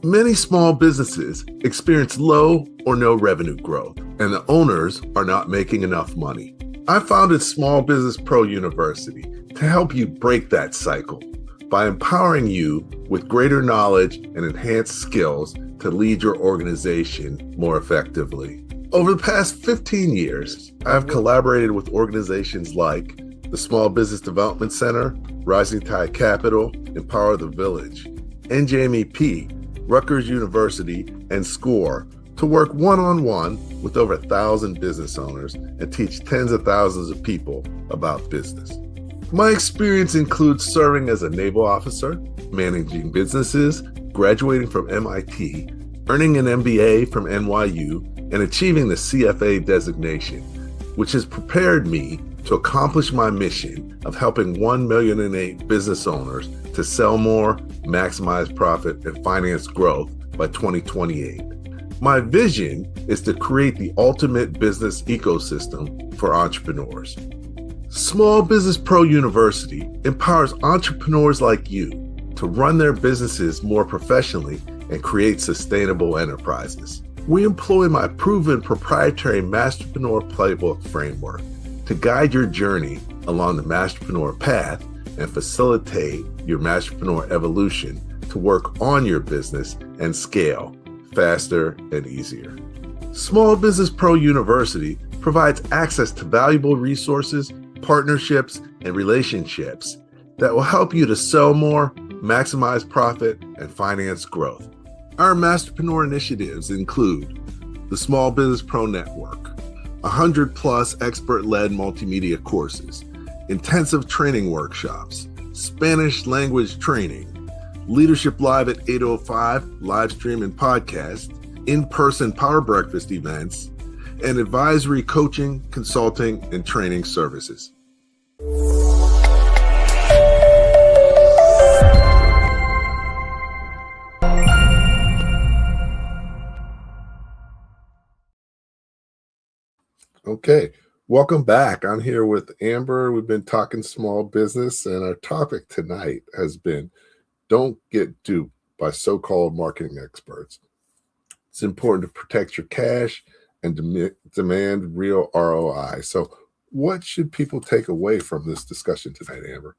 Many small businesses experience low or no revenue growth, and the owners are not making enough money. I founded Small Business Pro University to help you break that cycle by empowering you with greater knowledge and enhanced skills to lead your organization more effectively. Over the past 15 years, I've collaborated with organizations like the Small Business Development Center, Rising Tide Capital, Empower the Village, NJMEP, Rutgers University, and SCORE to work one-on-one with over 1,000 business owners and teach tens of thousands of people about business. My experience includes serving as a naval officer, managing businesses, graduating from MIT, earning an MBA from NYU, and achieving the CFA designation, which has prepared me to accomplish my mission of helping 1,000,008 business owners to sell more, maximize profit, and finance growth by 2028. My vision is to create the ultimate business ecosystem for entrepreneurs. Small Business Pro University empowers entrepreneurs like you to run their businesses more professionally and create sustainable enterprises. We employ my proven proprietary Masterpreneur playbook framework to guide your journey along the Masterpreneur path and facilitate your Masterpreneur evolution to work on your business and scale faster and easier. Small Business Pro University provides access to valuable resources, partnerships, and relationships that will help you to sell more, maximize profit, and finance growth. Our Masterpreneur initiatives include the Small Business Pro Network, 100+ expert-led multimedia courses, intensive training workshops, Spanish language training, Leadership Live at 8:05 live stream and podcast, in-person Power Breakfast events, and advisory coaching, consulting, and training services. Okay, welcome back. I'm here with Amber. We've been talking small business, and our topic tonight has been don't get duped by so-called marketing experts. It's important to protect your cash and demand real ROI. So what should people take away from this discussion tonight, Amber?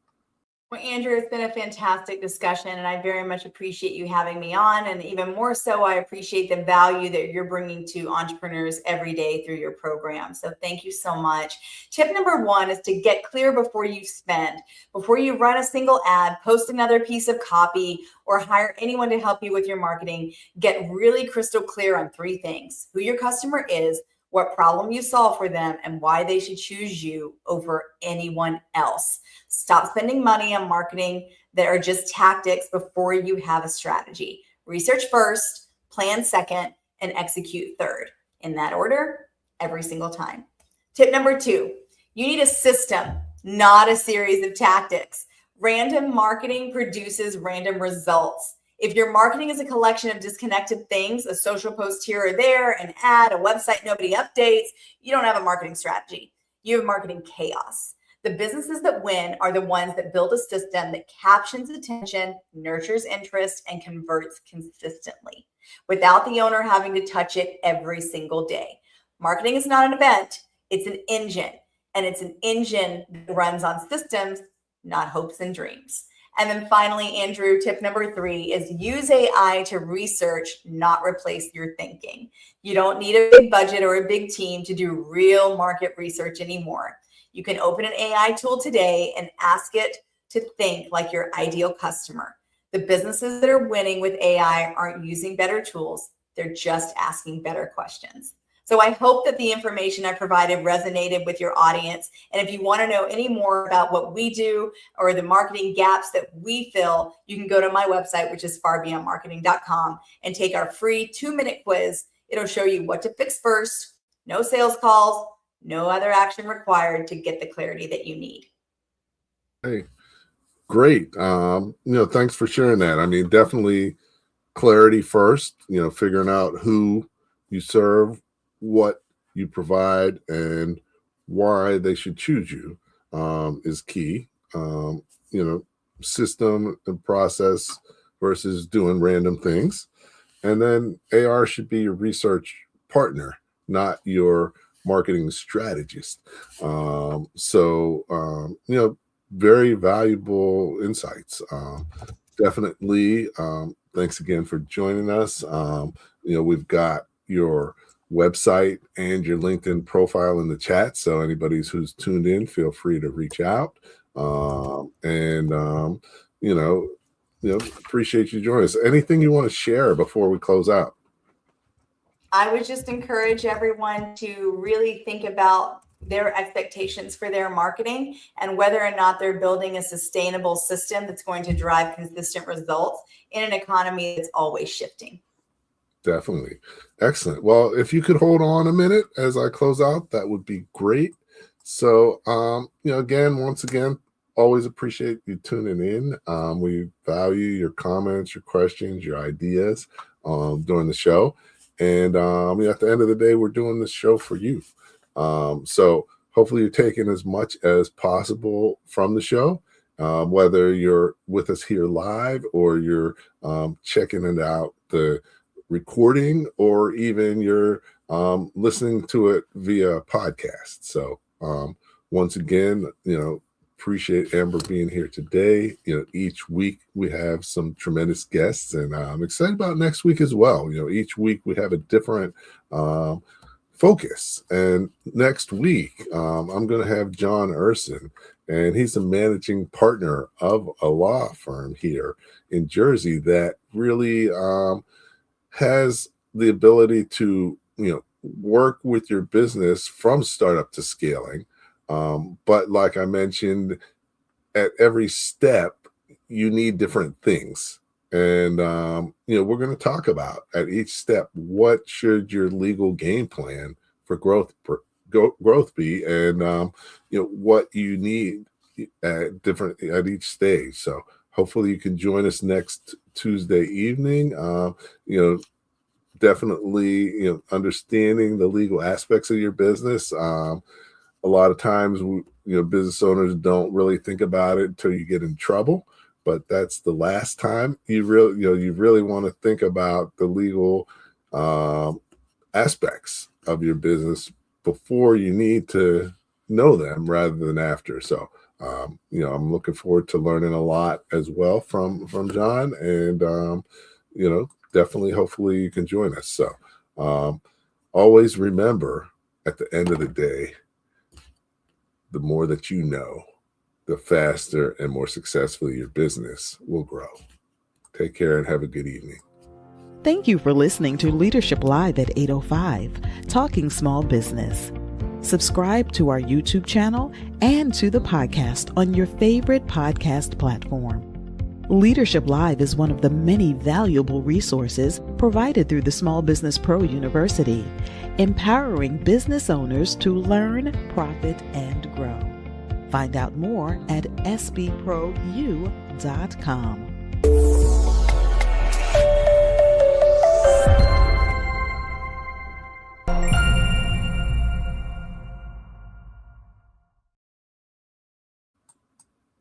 Well, Andrew, it's been a fantastic discussion, and I very much appreciate you having me on. And even more so, I appreciate the value that you're bringing to entrepreneurs every day through your program. So thank you so much. Tip number one is to get clear before you spend. Before you run a single ad, post another piece of copy, or hire anyone to help you with your marketing, get really crystal clear on three things: who your customer is, what problem you solve for them, and why they should choose you over anyone else. Stop spending money on marketing that are just tactics before you have a strategy. Research first, plan second, and execute third. In that order, every single time. Tip number two, you need a system, not a series of tactics. Random marketing produces random results. If your marketing is a collection of disconnected things, a social post here or there, an ad, a website nobody updates, you don't have a marketing strategy. You have marketing chaos. The businesses that win are the ones that build a system that captures attention, nurtures interest, and converts consistently without the owner having to touch it every single day. Marketing is not an event, it's an engine. And it's an engine that runs on systems, not hopes and dreams. And then finally, Andrew, tip number three is use AI to research, not replace your thinking. You don't need a big budget or a big team to do real market research anymore. You can open an AI tool today and ask it to think like your ideal customer. The businesses that are winning with AI aren't using better tools. They're just asking better questions. So I hope that the information I provided resonated with your audience. And if you want to know any more about what we do or the marketing gaps that we fill, you can go to my website, which is farbeyondmarketing.com, and take our free 2-minute quiz. It'll show you what to fix first, no sales calls, no other action required to get the clarity that you need. Hey, great. Thanks for sharing that. I mean, definitely clarity first, figuring out who you serve, what you provide, and why they should choose you is key. System and process versus doing random things. And then AR should be your research partner, not your marketing strategist. Very valuable insights. Definitely. Thanks again for joining us. We've got your website and your LinkedIn profile in the chat. So anybody who's tuned in, feel free to reach out. Appreciate you joining us. Anything you want to share before we close out? I would just encourage everyone to really think about their expectations for their marketing and whether or not they're building a sustainable system that's going to drive consistent results in an economy that's always shifting. Definitely. Excellent. Well, if you could hold on a minute as I close out, that would be great. So, once again, always appreciate you tuning in. We value your comments, your questions, your ideas during the show. And at the end of the day, we're doing this show for you. So hopefully you're taking as much as possible from the show, whether you're with us here live or you're checking it out, the recording, or even you're listening to it via podcast. So once again, appreciate Amber being here today. Each week we have some tremendous guests, and I'm excited about next week as well. Each week we have a different focus. And next week, I'm going to have John Urson, and he's a managing partner of a law firm here in Jersey that really has the ability to, work with your business from startup to scaling. But like I mentioned, at every step, you need different things. And, we're going to talk about at each step, what should your legal game plan for growth be, and, what you need at each stage. So hopefully you can join us next Tuesday evening. Definitely, understanding the legal aspects of your business. A lot of times, business owners don't really think about it until you get in trouble. But that's the last time you really want to think about the legal aspects of your business before you need to know them rather than after. So, I'm looking forward to learning a lot as well from John, and definitely, hopefully you can join us. So, always remember, at the end of the day, the more that you know, the faster and more successfully your business will grow. Take care and have a good evening. Thank you for listening to Leadership Live at 8:05, Talking Small Business. Subscribe to our YouTube channel and to the podcast on your favorite podcast platform. Leadership Live is one of the many valuable resources provided through the Small Business Pro University, empowering business owners to learn, profit, and grow. Find out more at sbpro.u.com.